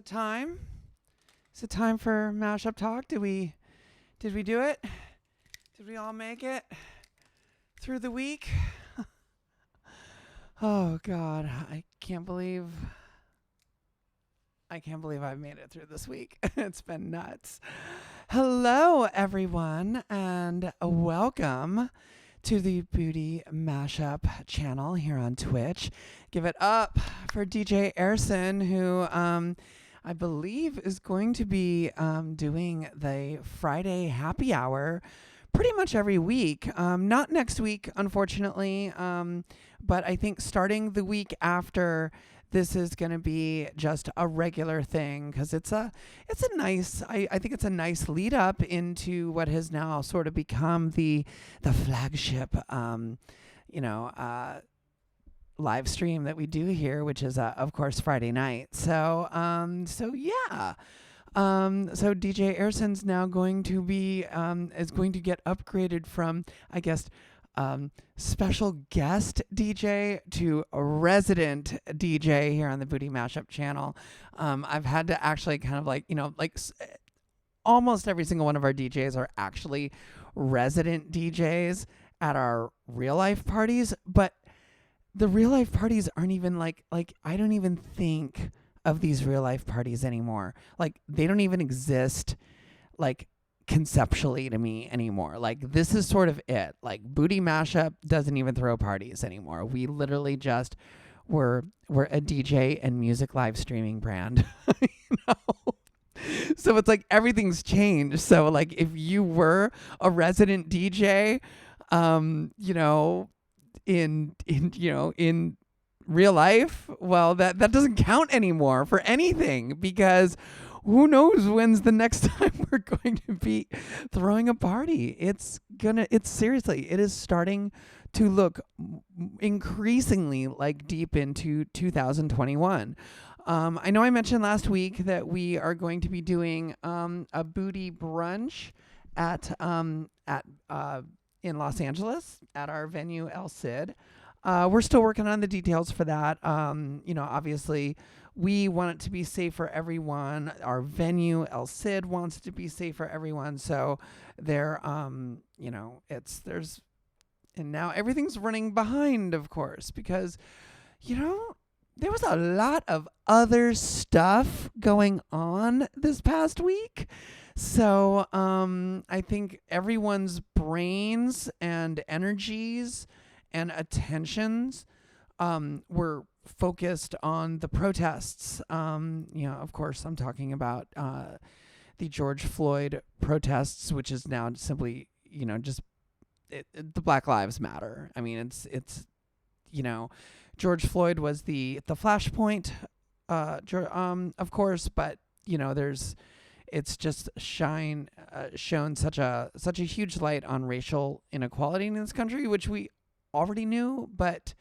it time? Is it time for Mashup Talk? Did we do it? Did we all make it through the week? Oh God, I can't believe I've made it through this week. It's been nuts. Hello everyone and welcome to the Booty Mashup channel here on Twitch. Give it up for DJ Erson, who I believe is going to be doing the Friday happy hour pretty much every week. Not next week, unfortunately, but I think starting the week after, this is going to be just a regular thing because it's a nice, I think it's a nice lead up into what has now sort of become the flagship, live stream that we do here, which is of course Friday night. So yeah. So DJ Erson's now going to be is going to get upgraded from, I guess, special guest DJ to a resident DJ here on the Booty Mashup channel. I've had to actually kind of almost every single one of our DJs are actually resident DJs at our real life parties, but the real life parties aren't even like I don't even think of these real life parties anymore. Like they don't even exist like conceptually to me anymore. Like this is sort of it. Like Booty Mashup doesn't even throw parties anymore. We literally just we're a DJ and music live streaming brand. So it's like everything's changed. So like if you were a resident DJ, in real life, well, that doesn't count anymore for anything, because who knows when's the next time we're going to be throwing a party. It's seriously, it is starting to look increasingly like deep into 2021. I know I mentioned last week that we are going to be doing a booty brunch at in Los Angeles at our venue El Cid. We're still working on the details for that. Obviously we want it to be safe for everyone. Our venue El Cid wants it to be safe for everyone. So and now everything's running behind, of course, because, there was a lot of other stuff going on this past week. So I think everyone's brains and energies and attentions were focused on the protests. Of course, I'm talking about the George Floyd protests, which is now simply, the Black Lives Matter. I mean, it's George Floyd was the flashpoint, of course, but it's just shown such a huge light on racial inequality in this country, which we already knew, but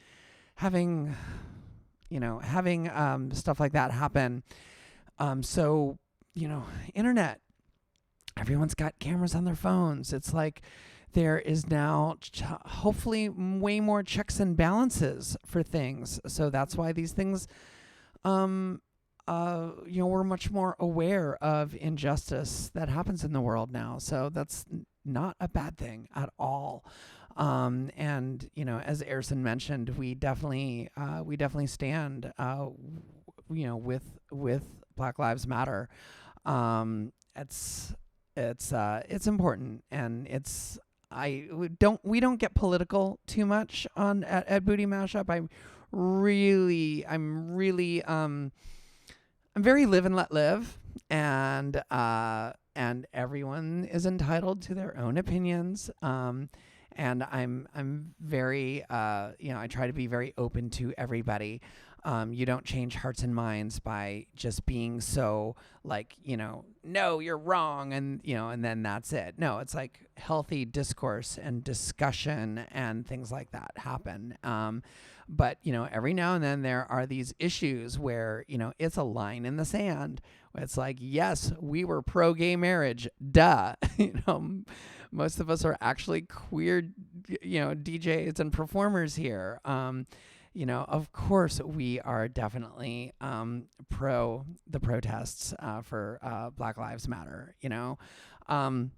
having stuff like that happen. Internet, everyone's got cameras on their phones. It's like there is now hopefully way more checks and balances for things. So that's why these things, we're much more aware of injustice that happens in the world now. So that's not a bad thing at all. As Erson mentioned, we definitely stand, with Black Lives Matter. It's important, and we don't get political too much at Booty Mashup. I'm very live and let live, and everyone is entitled to their own opinions. And I'm very, I try to be very open to everybody. You don't change hearts and minds by just being so no, you're wrong. And then that's it. No, it's like healthy discourse and discussion and things like that happen. But every now and then there are these issues where, it's a line in the sand. It's like, yes, we were pro-gay marriage. Duh. Most of us are actually queer, DJs and performers here. of course we are definitely pro the protests for Black Lives Matter, and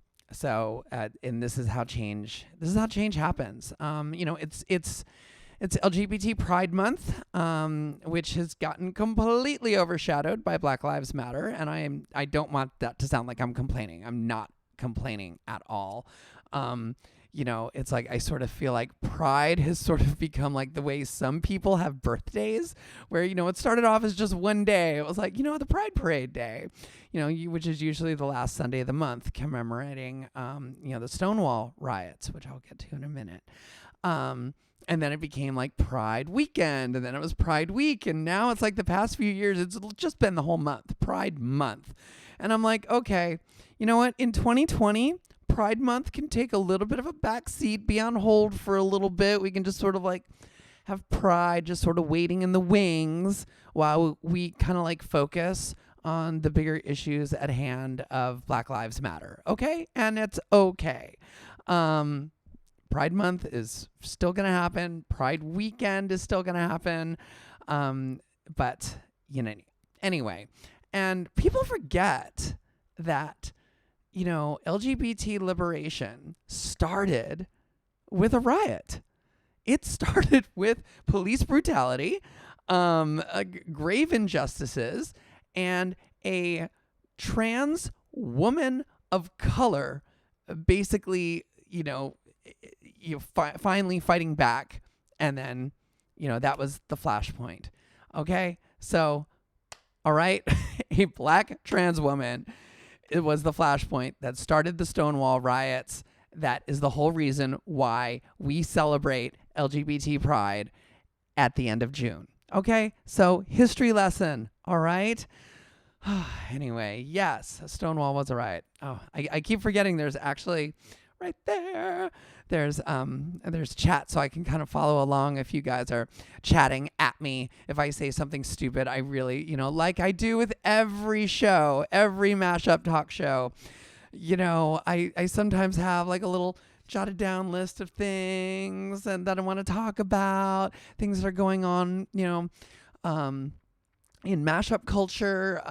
this is how change happens. It's LGBT Pride Month, which has gotten completely overshadowed by Black Lives Matter, and I don't want that to sound like I'm complaining. I'm not complaining at all. It's like I sort of feel like Pride has sort of become like the way some people have birthdays, where it started off as just one day. It was like the Pride Parade Day, which is usually the last Sunday of the month, commemorating the Stonewall riots, which I'll get to in a minute. And then it became like Pride Weekend, and then it was Pride Week, and now it's like the past few years, it's just been the whole month, Pride Month. And I'm like, okay, you know what? In 2020, Pride Month can take a little bit of a backseat, be on hold for a little bit. We can just sort of like have Pride just sort of waiting in the wings while we kind of like focus on the bigger issues at hand of Black Lives Matter. Okay? And it's okay. Pride Month is still going to happen. Pride Weekend is still going to happen. But, anyway. And people forget that, LGBT liberation started with a riot. It started with police brutality, grave injustices, and a trans woman of color basically, finally fighting back, and then that was the flashpoint. Okay, so all right, a black trans woman, it was the flashpoint that started the Stonewall riots. That is the whole reason why we celebrate LGBT Pride at the end of June. Okay, so history lesson. All right. Anyway, yes, Stonewall was a riot. Oh, I keep forgetting there's actually right there. There's chat, so I can kind of follow along if you guys are chatting at me. If I say something stupid, I really, like I do with every show, every Mashup talk show, I sometimes have like a little jotted down list of things and that I want to talk about, things that are going on, in mashup culture.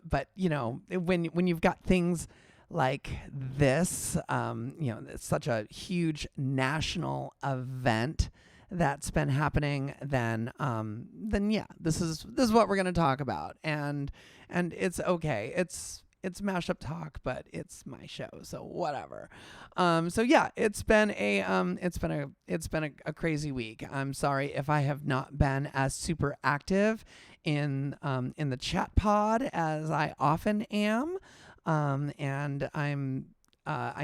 But when you've got things like this, it's such a huge national event that's been happening, then yeah, this is what we're going to talk about. And it's okay. It's Mashup Talk, but it's my show, so whatever. So yeah, it's been a crazy week. I'm sorry if I have not been as super active in the chat pod as I often am. And I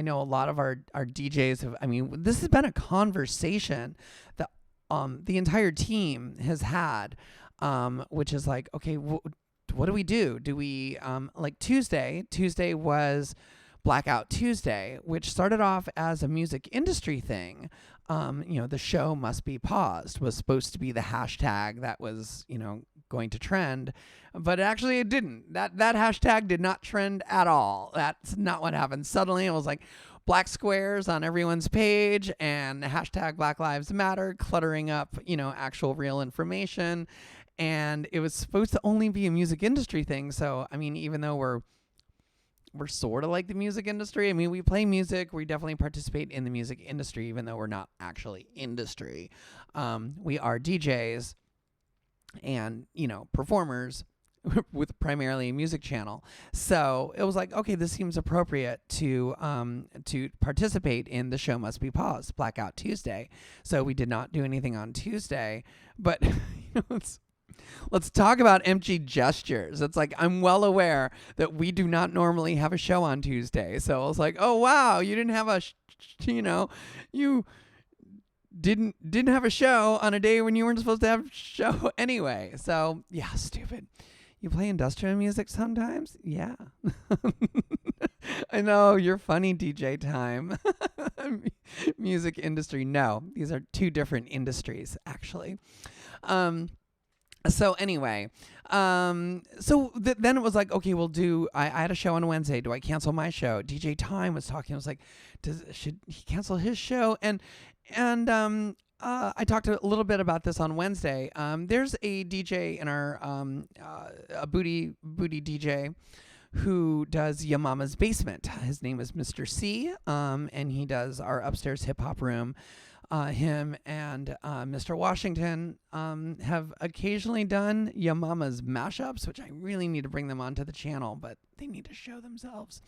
know a lot of our DJs have, this has been a conversation that, the entire team has had, which is like, okay, what do we do? Do we, like Tuesday was Blackout Tuesday, which started off as a music industry thing. The show must be paused was supposed to be the hashtag that was, going to trend, but actually it didn't. That hashtag did not trend at all. That's not what happened. Suddenly it was like black squares on everyone's page and hashtag Black Lives Matter cluttering up, actual real information. And it was supposed to only be a music industry thing. So, even though we're sort of like the music industry. We play music. We definitely participate in the music industry, even though we're not actually industry. We are DJs and, performers with primarily a music channel. So it was like, okay, this seems appropriate to participate in the show must be paused, Blackout Tuesday. So we did not do anything on Tuesday, but let's talk about empty gestures. It's like, I'm well aware that we do not normally have a show on Tuesday. So I was like, oh, wow, you didn't have you didn't have a show on a day when you weren't supposed to have a show anyway. So yeah, stupid. You play industrial music sometimes? Yeah. I know, you're funny, DJ Time. Music industry. No, these are two different industries, actually. So anyway, then it was like, okay, I had a show on Wednesday. Do I cancel my show? DJ Time was talking. I was like, should he cancel his show? And I talked a little bit about this on Wednesday. There's a DJ in our a booty DJ who does Ya Mama's Basement. His name is Mr. C, and he does our upstairs hip hop room. Him and Mr. Washington have occasionally done Ya Mama's mashups, which I really need to bring them onto the channel, but they need to show themselves.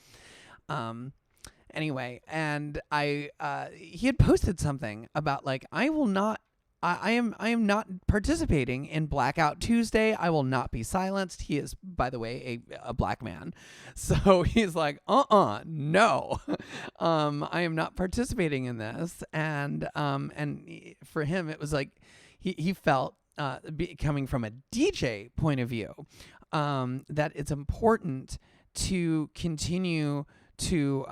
Anyway, and he had posted something about like, I am not participating in Blackout Tuesday. I will not be silenced. He is, by the way, a black man. So he's like, no. I am not participating in this. And for him, it was like, he felt, coming from a DJ point of view, that it's important to continue to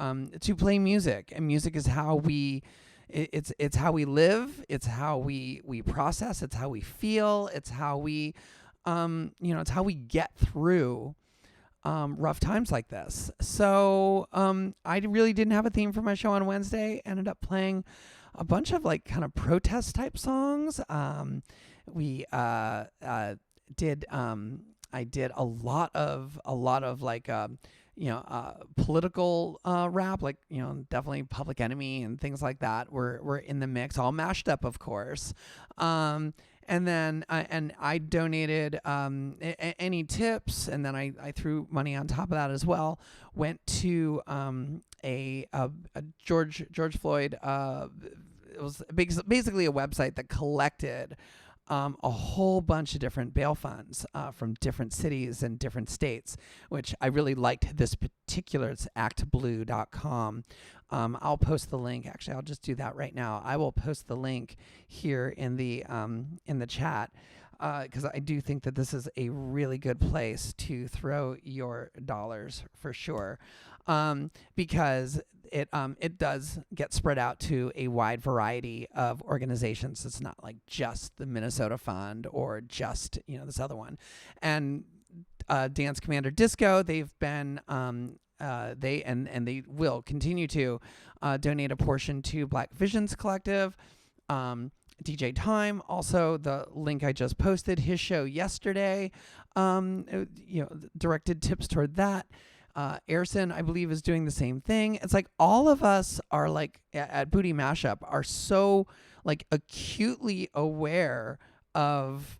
play music, and music is how we it's how we live, it's how we process, it's how we feel, it's how we it's how we get through rough times like this. So I really didn't have a theme for my show on Wednesday. Ended up playing a bunch of like kind of protest type songs. We did I did a lot of like political rap, like, definitely Public Enemy and things like that were in the mix, all mashed up, of course. And then I donated any tips, and then I threw money on top of that as well. Went to a George Floyd. It was basically a website that collected a whole bunch of different bail funds from different cities and different states, which I really liked this particular. It's actblue.com. I'll post the link. Actually, I'll just do that right now. I will post the link here in the chat, because I do think that this is a really good place to throw your dollars for sure, because it does get spread out to a wide variety of organizations. It's not like just the Minnesota Fund or just this other one. And Dance Commander Disco, they've been they will continue to donate a portion to Black Visions Collective. DJ Time, also the link I just posted, his show yesterday, directed tips toward that. Airson, I believe, is doing the same thing. It's like all of us are like at Booty Mashup are so like acutely aware of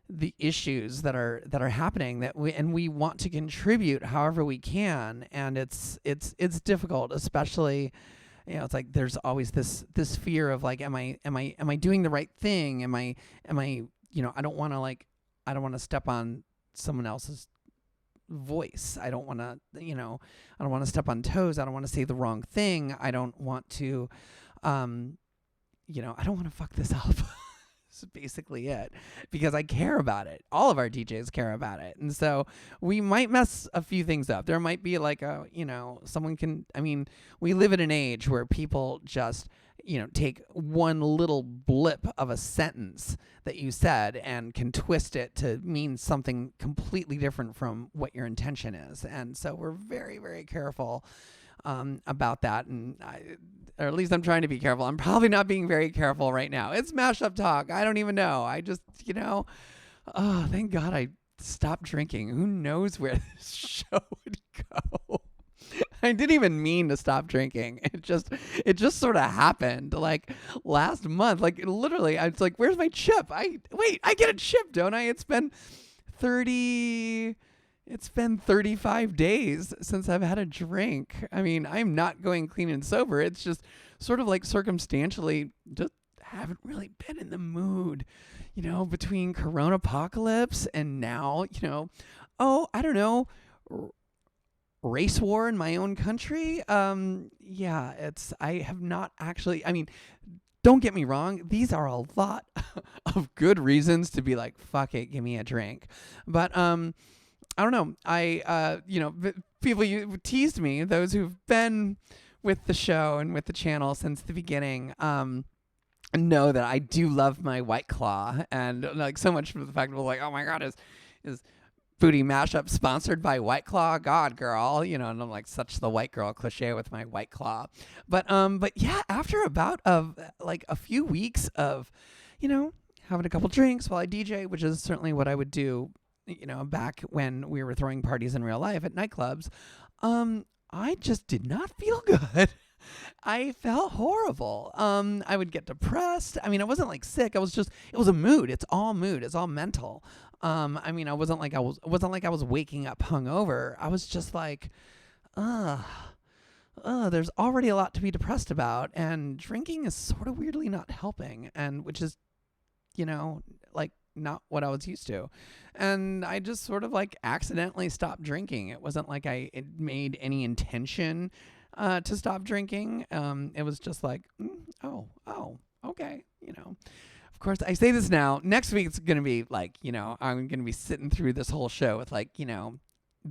the issues that are happening, that we want to contribute however we can, and it's difficult, especially it's like there's always this fear of like, am I doing the right thing? Am I I don't want to step on someone else's voice. I don't want to I don't want to step on toes. I don't want to say the wrong thing. I don't want to I don't want to fuck this up. That's basically it, because I care about it. All of our DJs care about it, and so we might mess a few things up. There might be like someone can. I mean, we live in an age where people just take one little blip of a sentence that you said and can twist it to mean something completely different from what your intention is, and so we're very, very careful about that, or at least I'm trying to be careful. I'm probably not being very careful right now. It's Mashup Talk. I don't even know. I just, oh, thank God I stopped drinking. Who knows where this show would go? I didn't even mean to stop drinking. It just sort of happened like last month. Like literally, I was like, where's my chip? I get a chip, don't I? It's been 35 days since I've had a drink. I mean, I'm not going clean and sober. It's just sort of like circumstantially just haven't really been in the mood, between Corona apocalypse and now, I don't know, race war in my own country. I have not actually, I mean, don't get me wrong, these are a lot of good reasons to be like, fuck it, give me a drink. But, I don't know. People teased me, those who've been with the show and with the channel since the beginning, know that I do love my White Claw, and like so much for the fact of like, oh my God, is Booty Mashup sponsored by White Claw. God, girl, and I'm like such the white girl cliche with my White Claw. But yeah, after about of like a few weeks of, having a couple drinks while I DJ, which is certainly what I would do, back when we were throwing parties in real life at nightclubs, I just did not feel good. I felt horrible. I would get depressed. I mean, I wasn't like sick. It was a mood. It's all mood. It's all mental. I mean, it wasn't like I was waking up hungover. I was just like, there's already a lot to be depressed about, and drinking is sort of weirdly not helping, and which is, like not what I was used to. And I just sort of like accidentally stopped drinking. It wasn't like I made any intention to stop drinking. It was just like, okay, Of course, I say this now. Next week it's gonna be like, I'm gonna be sitting through this whole show with like,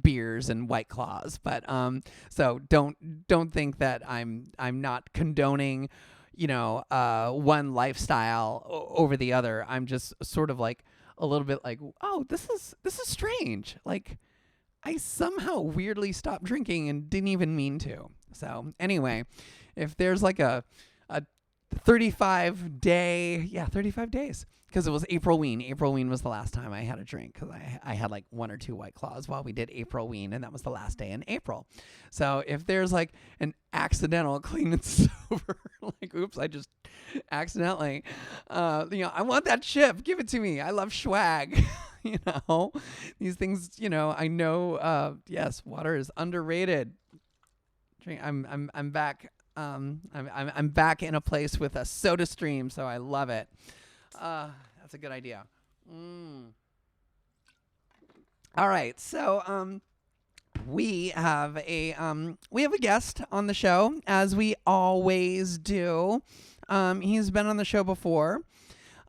beers and White Claws. But so don't think that I'm not condoning, one lifestyle over the other. I'm just sort of like a little bit like, oh, this is strange. Like, I somehow weirdly stopped drinking and didn't even mean to. So anyway, if there's like a 35 days, because it was Aprilween. Aprilween was the last time I had a drink, because I had like 1 or 2 White Claws while we did Aprilween, and that was the last day in April. So if there's like an accidental clean and sober, like, oops, I just accidentally, I want that chip. Give it to me. I love swag. These things, I know, yes, water is underrated. I'm back. I'm back in a place with a soda stream, so I love it. That's a good idea. All right, so we have a guest on the show, as we always do. He's been on the show before.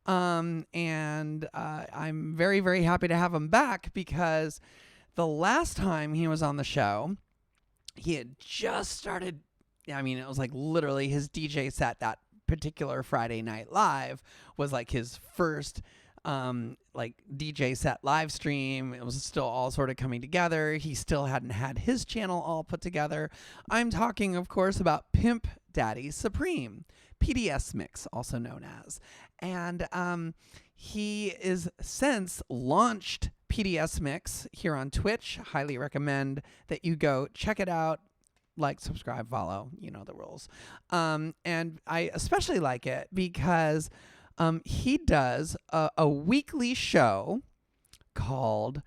And I'm very, very happy to have him back, because the last time he was on the show, he had just started. I mean, it was like literally his DJ set that particular Friday Night Live was like his first like DJ set live stream. It was still all sort of coming together. He still hadn't had his channel all put together. I'm talking, of course, about Pimpdaddysupreme, PDS Mix, also known as. And he is since launched PDS Mix here on Twitch. Highly recommend that you go check it out. Like, subscribe, follow, the rules. And I especially like it because he does a weekly show called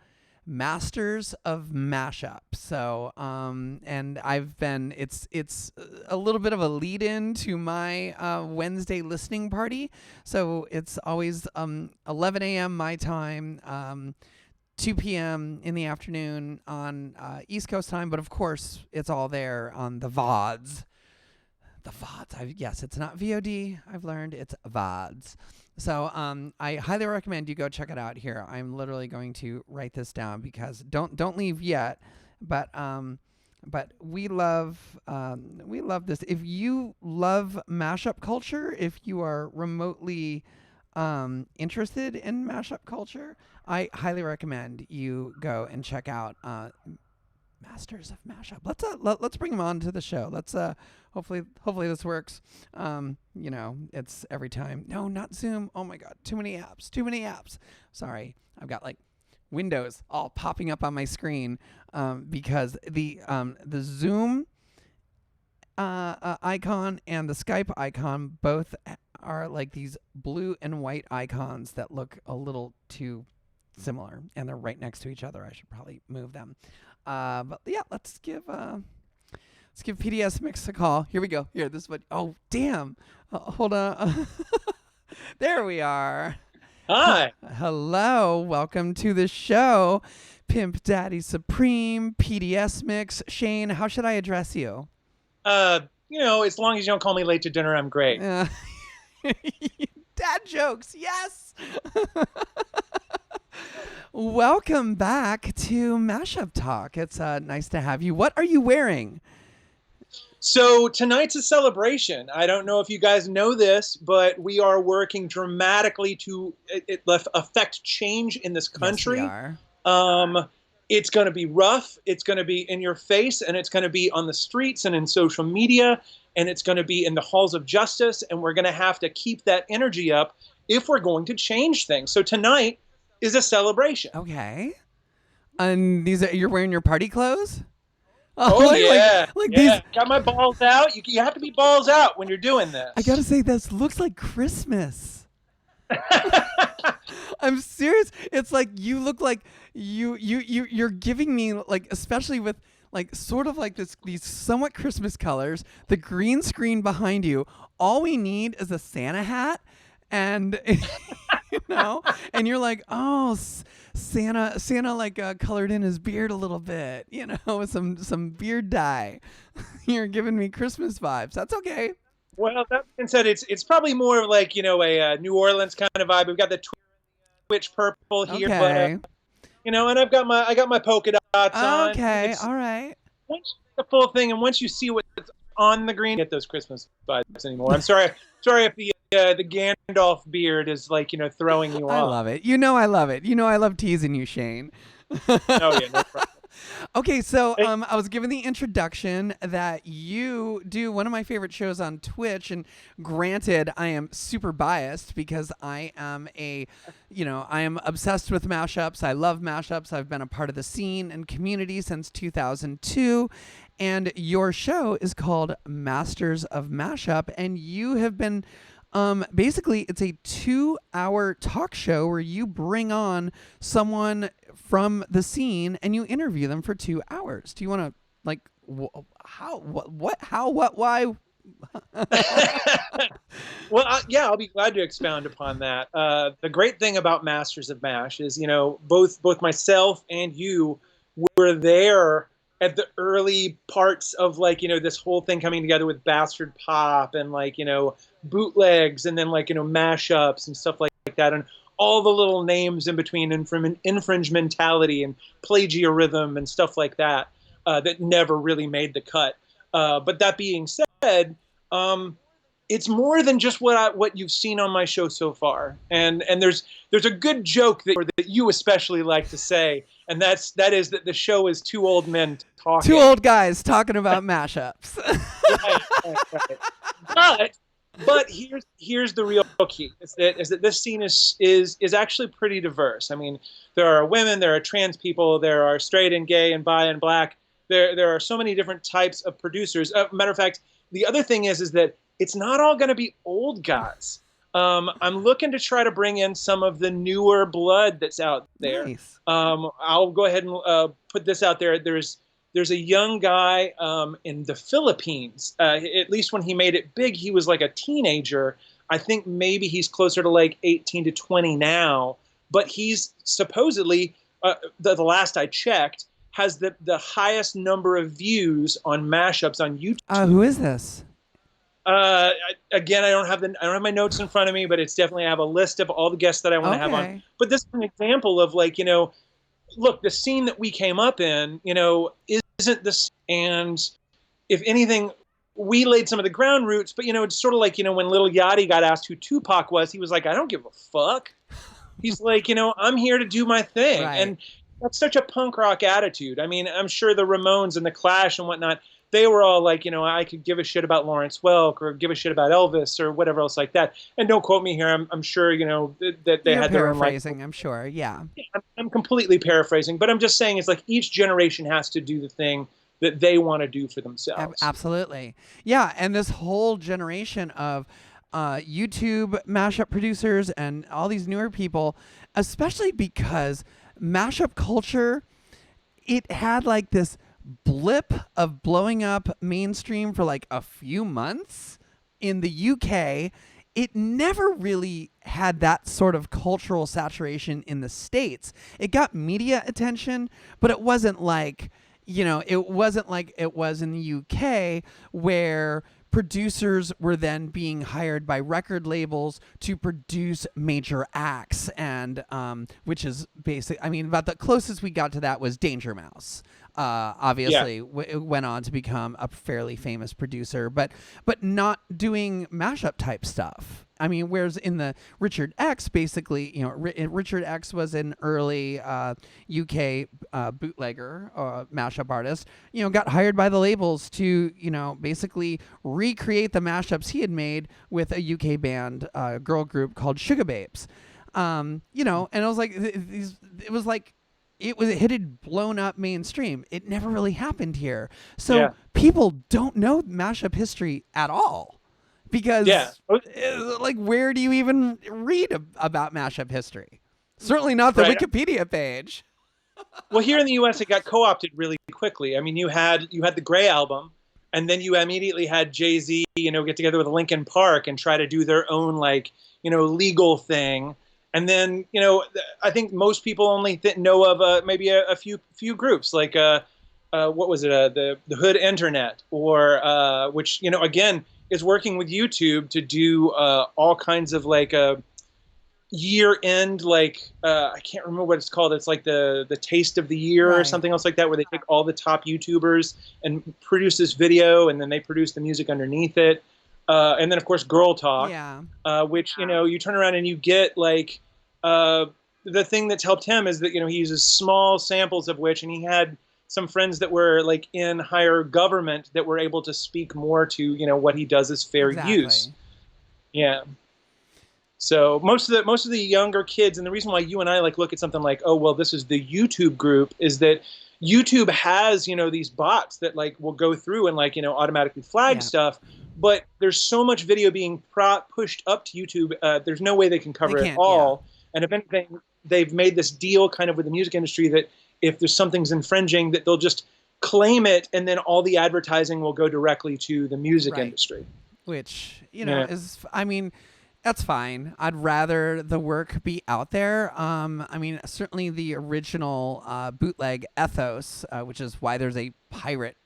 Masters of Mashup. So, and it's a little bit of a lead in to my Wednesday listening party. So it's always 11 a.m. my time, 2 p.m. in the afternoon on East Coast time. But of course, it's all there on the VODs. The VODs. Yes, it's not VOD. I've learned it's VODs. So I highly recommend you go check it out here. I'm literally going to write this down, because don't leave yet. But we love this. If you love mashup culture, if you are remotely interested in mashup culture, I highly recommend you go and check out Masters of Mashup. Let's bring him on to the show. Let's hopefully this works. It's every time. No, not Zoom. Oh my God, too many apps. Sorry, I've got like Windows all popping up on my screen because the Zoom icon and the Skype icon both are like these blue and white icons that look a little too similar, and they're right next to each other. I should probably move them. But yeah, let's give PDS Mix a call. Here we go. Here, this is what. Oh, damn. Hold on. There we are. Hi. Hello. Welcome to the show, Pimpdaddysupreme, PDS Mix. Shane, how should I address you? As long as you don't call me late to dinner, I'm great. Dad jokes, yes. Welcome back to Mashup Talk. It's nice to have you. What are you wearing? So tonight's a celebration. I don't know if you guys know this, but we are working dramatically to affect change in this country. Yes, we are. It's going to be rough. It's going to be in your face, and it's going to be on the streets and in social media, and it's going to be in the halls of justice. And we're going to have to keep that energy up if we're going to change things. So tonight is a celebration. Okay. And you're wearing your party clothes? Oh, yeah. Like yeah. these. Got my balls out. You have to be balls out when you're doing this. I gotta say, this looks like Christmas. I'm serious. It's like you look like you're giving me, like, especially with like sort of like these somewhat Christmas colors, the green screen behind you. All we need is a Santa hat, and and you're like, oh, Santa like colored in his beard a little bit, with some beard dye. You're giving me Christmas vibes. That's okay. Well, that being said, it's probably more of like a New Orleans kind of vibe. We've got the Twitch purple here, Okay. but and I got my polka dots on. Okay. All right. Once you get the full thing, and once you see what's on the green, get those Christmas vibes anymore. I'm sorry if the Gandalf beard is like throwing you off. I love it. I love it. I love teasing you, Shane. Oh yeah, no problem. Okay, so I was given the introduction that you do one of my favorite shows on Twitch, and granted, I am super biased because I am I am obsessed with mashups. I love mashups. I've been a part of the scene and community since 2002, and your show is called Masters of Mashup, and you have been basically it's a 2-hour talk show where you bring on someone from the scene and you interview them for 2 hours. Do you want to why? Well, yeah, I'll be glad to expound upon that. The great thing about Masters of Mash is, both myself and you were there at the early parts of this whole thing coming together with Bastard Pop and bootlegs and then mashups and stuff like that, and all the little names in between, infringementality and plagiarism and stuff like that that never really made the cut. But that being said, it's more than just what you've seen on my show so far. And there's a good joke that you especially like to say, and that is that the show is two old men talking. Two old guys talking about mashups. Right. But here's the real key: is that this scene is actually pretty diverse. I mean, there are women, there are trans people, there are straight and gay and bi and black. There are so many different types of producers. Matter of fact, the other thing is that it's not all going to be old guys. I'm looking to try to bring in some of the newer blood that's out there. Nice. I'll go ahead and put this out there. There's a young guy in the Philippines. At least when he made it big, he was like a teenager. I think maybe he's closer to like 18 to 20 now. But he's supposedly, the last I checked, has the highest number of views on mashups on YouTube. Who is this? Again, I don't have my notes in front of me, but it's definitely, I have a list of all the guests that I want to have on. But this is an example of look, the scene that we came up in, isn't this, and if anything, we laid some of the ground roots, but it's sort of like, when Lil Yachty got asked who Tupac was, he was like, I don't give a fuck. He's like, I'm here to do my thing. Right. And that's such a punk rock attitude. I mean, I'm sure the Ramones and the Clash and whatnot, they were all like, I could give a shit about Lawrence Welk or give a shit about Elvis or whatever else like that. And don't quote me here. I'm sure, that they had their own paraphrasing, I'm sure. Yeah. I'm completely paraphrasing, but I'm just saying it's like each generation has to do the thing that they want to do for themselves. Absolutely. Yeah. And this whole generation of YouTube mashup producers and all these newer people, especially because mashup culture, it had like this blip of blowing up mainstream for like a few months in the UK. It never really had that sort of cultural saturation in the States. It got media attention, but it wasn't like, it wasn't like it was in the UK, where producers were then being hired by record labels to produce major acts, and which is basic. I mean, about the closest we got to that was Danger Mouse. obviously went on to become a fairly famous producer, but not doing mashup type stuff. I mean, whereas in the Richard X, basically, you know, Richard X was an early UK bootlegger, mashup artist, you know, got hired by the labels to, you know, basically recreate the mashups he had made with a UK band, girl group called Sugar Babes. You know, and I was like, it was like, it had blown up mainstream. It never really happened here. So people don't know mashup history at all because like, where do you even read about mashup history? Certainly not the Wikipedia page. Well, here in the US, it got co-opted really quickly. I mean, you had the Gray album, and then you immediately had Jay-Z, you know, get together with Linkin Park and try to do their own, like, you know, legal thing. And then, you know, I think most people only know of maybe a few groups, like what was it, the Hood Internet, or which, you know, again is working with YouTube to do all kinds of like year end, like I can't remember what it's called. It's like the Taste of the Year or something else like that, where they take all the top YouTubers and produce this video, and then they produce the music underneath it. And then, of course, Girl Talk, which, you know, you turn around and you get, like, the thing that's helped him is that, you know, he uses small samples of which, and he had some friends that were, like, in higher government that were able to speak more to, you know, what he does as fair use. Yeah. So most of the younger kids, and the reason why you and I, like, look at something like, oh, well, this is the YouTube group, is that YouTube has, you know, these bots that, like, will go through and, like, you know, automatically flag stuff. But there's so much video being pushed up to YouTube. There's no way they can cover it all. And if anything, they've made this deal kind of with the music industry that if there's something's infringing, that they'll just claim it, and then all the advertising will go directly to the music industry. Which, you know, is, I mean, that's fine. I'd rather the work be out there. I mean, certainly the original bootleg ethos, which is why there's a pirate,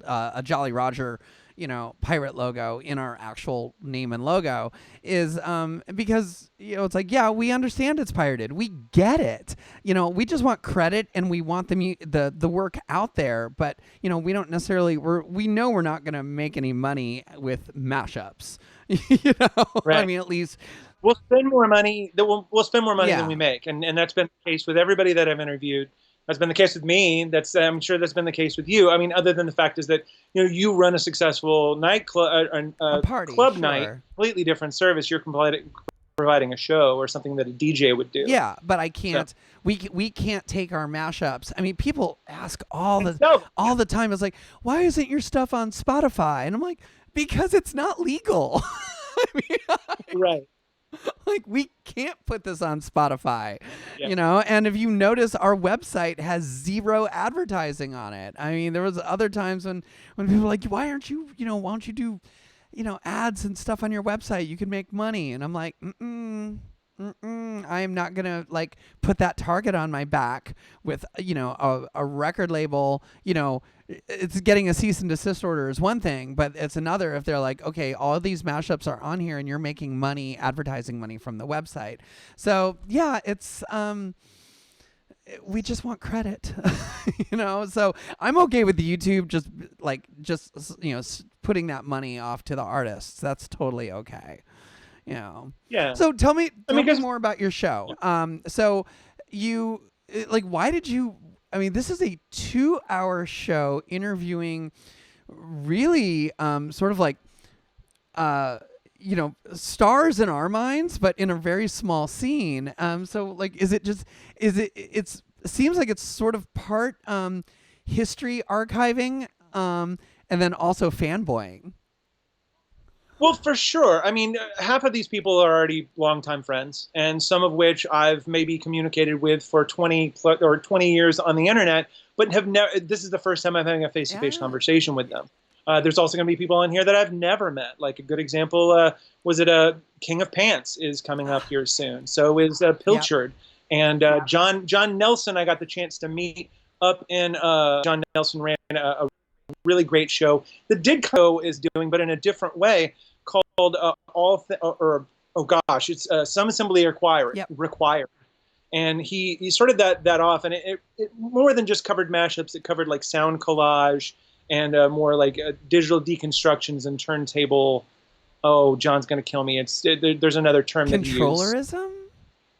a Jolly Roger, you know, pirate logo in our actual name and logo, is because, you know, it's like, yeah, we understand it's pirated. We get it. You know, we just want credit, and we want the work out there. But, you know, we don't necessarily, we know we're not going to make any money with mashups. You know, I mean, at least we'll spend more money. We'll spend more money than we make, and that's been the case with everybody that I've interviewed. That's been the case with me. I'm sure that's been the case with you. I mean, other than the fact is that, you know, you run a successful nightclub, party, club night, completely different service. You're providing a show or something that a DJ would do. Yeah, but I can't. So. We can't take our mashups. I mean, people ask all the time. It's like, why isn't your stuff on Spotify? And I'm like, because it's not legal. I mean, right. Like, we can't put this on Spotify, you know? And if you notice, our website has 0 advertising on it. I mean, there was other times when people were like, why don't you do, you know, ads and stuff on your website? You can make money. And I'm like, I am not going to, like, put that target on my back with, you know, a record label. You know, it's getting a cease and desist order is one thing, but it's another if they're like, okay, all of these mashups are on here and you're making money, advertising money from the website. So yeah, it's, we just want credit, you know? So I'm okay with the YouTube, just you know, putting that money off to the artists. That's totally okay. You know. Yeah. So tell me more about your show. So you, like, why did you, I mean, this is a 2-hour show interviewing really sort of like, you know, stars in our minds, but in a very small scene. So, like, it seems like it's sort of part history archiving and then also fanboying. Well, for sure. I mean, half of these people are already longtime friends, and some of which I've maybe communicated with for 20 years on the internet, but have never. This is the first time I'm having a face-to-face conversation with them. There's also going to be people on here that I've never met. Like, a good example was it King of Pants is coming up here soon. So is Pilchard, and John Nelson. I got the chance to meet up in. John Nelson ran a really great show that Didco is doing, but in a different way, called it's Some Assembly Required. And he started that off, and it more than just covered mashups. It covered like sound collage and more like digital deconstructions and turntable. Oh, John's gonna kill me. There's another term that he used. Controllerism?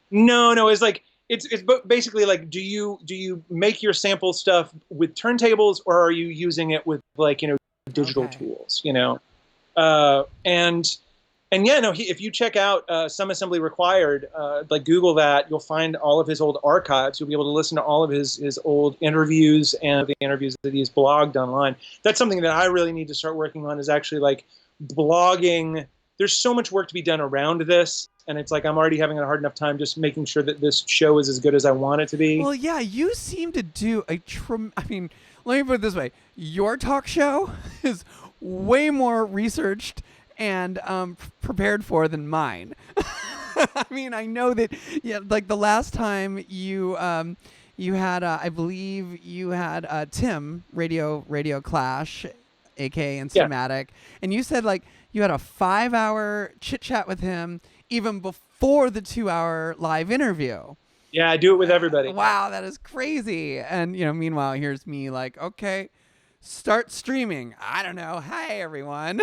No, it's like it's basically like do you make your sample stuff with turntables, or are you using it with like digital Okay. tools? And yeah, no, if you check out Some Assembly Required, like Google that, you'll find all of his old archives. You'll be able to listen to all of his old interviews and the interviews that he's blogged online. That's something that I really need to start working on, is actually like blogging. There's so much work to be done around this, and it's like I'm already having a hard enough time just making sure that this show is as good as I want it to be. Well, yeah, you seem to do I mean, let me put it this way. Your talk show is way more researched and prepared for than mine. I mean, I know that, yeah, like the last time you had, I believe you had Tim, Radio Clash, aka Instamatic, and you said like you had a 5-hour chit chat with him even before the 2-hour live interview. Yeah, I do it with everybody. Wow, that is crazy. And meanwhile, here's me like, okay, start streaming. I don't know. Hi, everyone.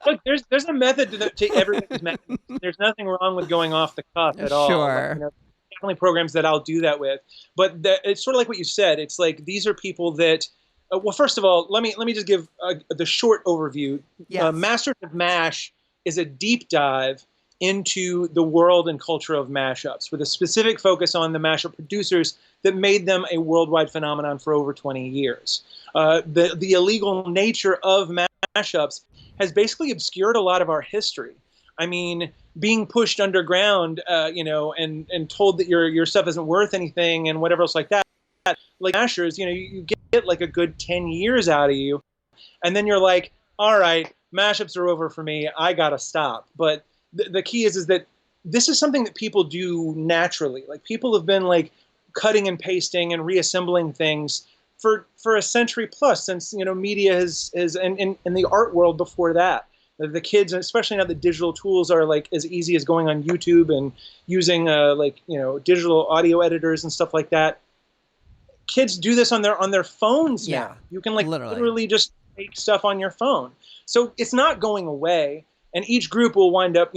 Look, there's a method to everything's method. There's nothing wrong with going off the cuff at all. Sure. Like, definitely programs that I'll do that with. But it's sort of like what you said. It's like these are people that. Well, first of all, let me just give the short overview. Yes. Masters of Mash is a deep dive into the world and culture of mashups, with a specific focus on the mashup producers that made them a worldwide phenomenon for over 20 years. The illegal nature of mashups has basically obscured a lot of our history. I mean, being pushed underground, and told that your stuff isn't worth anything and whatever else like that. Like mashers, you get like a good 10 years out of you, and then you're like, all right, mashups are over for me. I gotta stop. But the key is that this is something that people do naturally. Like people have been like cutting and pasting and reassembling things for a century plus, since media has in the art world before that. The kids, especially now that digital tools are like as easy as going on YouTube and using digital audio editors and stuff like that. Kids do this on their phones now. Yeah, You can literally just make stuff on your phone. So it's not going away, and each group will wind up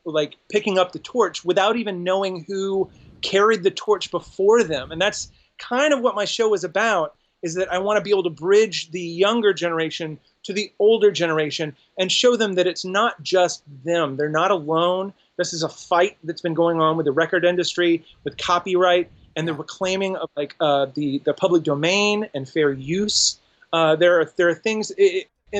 like picking up the torch without even knowing who carried the torch before them. And that's kind of what my show is about, is that I want to be able to bridge the younger generation to the older generation and show them that it's not just them. They're not alone. This is a fight that's been going on with the record industry, with copyright, and the reclaiming of like the public domain and fair use. There are things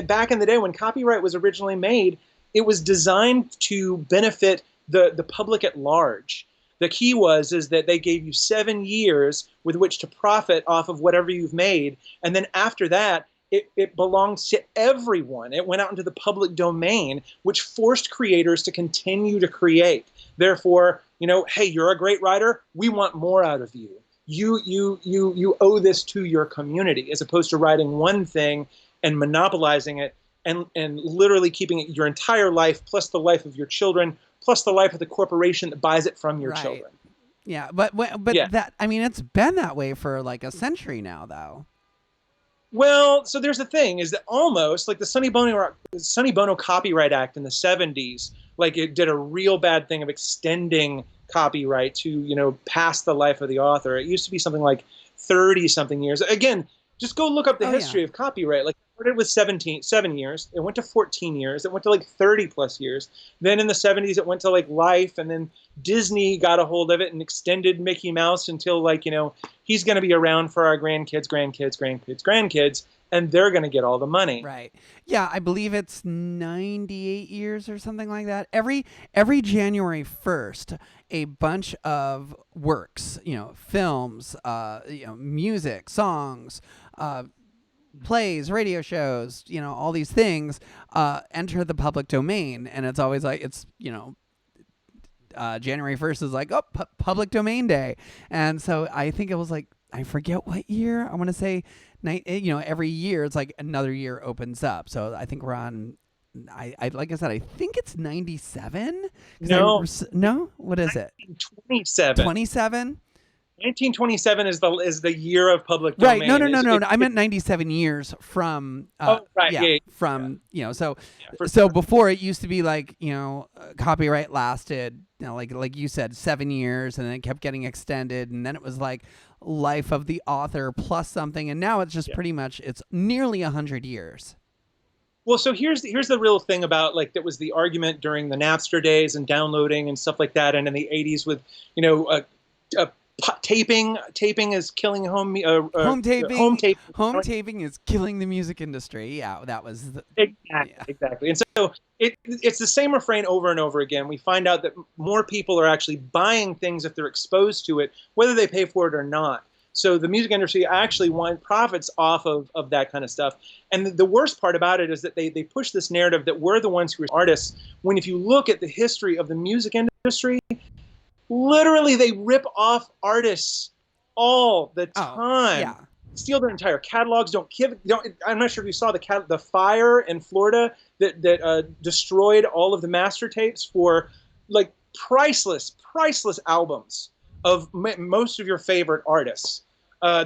back in the day when copyright was originally made, it was designed to benefit the public at large. The key is that they gave you 7 years with which to profit off of whatever you've made, and then after that, it belongs to everyone. It went out into the public domain, which forced creators to continue to create. Therefore, hey, you're a great writer. We want more out of you. You owe this to your community, as opposed to writing one thing and monopolizing it and literally keeping it your entire life, plus the life of your children, plus the life of the corporation that buys it from your children. Yeah, but Yeah. that, I mean, it's been that way for like a century now, though. Well, so there's the thing, is that almost like the Sonny Bono Copyright Act in the 70s, like it did a real bad thing of extending copyright to, past the life of the author. It used to be something like 30-something years. Again, just go look up the history of copyright. Like, it started with 7 years. It went to 14 years. It went to like 30 plus years. Then in the 70s, it went to like life. And then Disney got a hold of it and extended Mickey Mouse until like, he's going to be around for our grandkids, and they're going to get all the money. Right. Yeah, I believe it's 98 years or something like that. Every January 1st, a bunch of works, films, music, songs, plays, radio shows, all these things enter the public domain, and it's always like January 1st is like public domain day, and so I think it was like, I forget what year. I want to say every year it's like another year opens up. So I think we're on I like I said, I think it's 97. No, No, what is it? 1927. 27. 1927 is the year of public Right. No, domain. no, no, no, no. I meant 97 years from, Oh, right. yeah, Yeah. from, so, Yeah, for so sure. before it used to be like, copyright lasted, like you said, 7 years, and then it kept getting extended. And then it was like life of the author plus something. And now it's just pretty much, it's nearly 100 years. Well, so here's the real thing about, like, that was the argument during the Napster days and downloading and stuff like that, and in the 80s with, taping is killing Home taping. home tape. Home taping is killing the music industry. Yeah, that was Exactly. And so it's the same refrain over and over again. We find out that more people are actually buying things if they're exposed to it, whether they pay for it or not. So the music industry actually profits off of that kind of stuff. And the worst part about it is that they push this narrative that we're the ones who are artists, when if you look at the history of the music industry, literally they rip off artists all the time. Yeah. Steal their entire catalogs. I'm not sure if you saw the fire in Florida that destroyed all of the master tapes for, like, priceless albums of most of your favorite artists.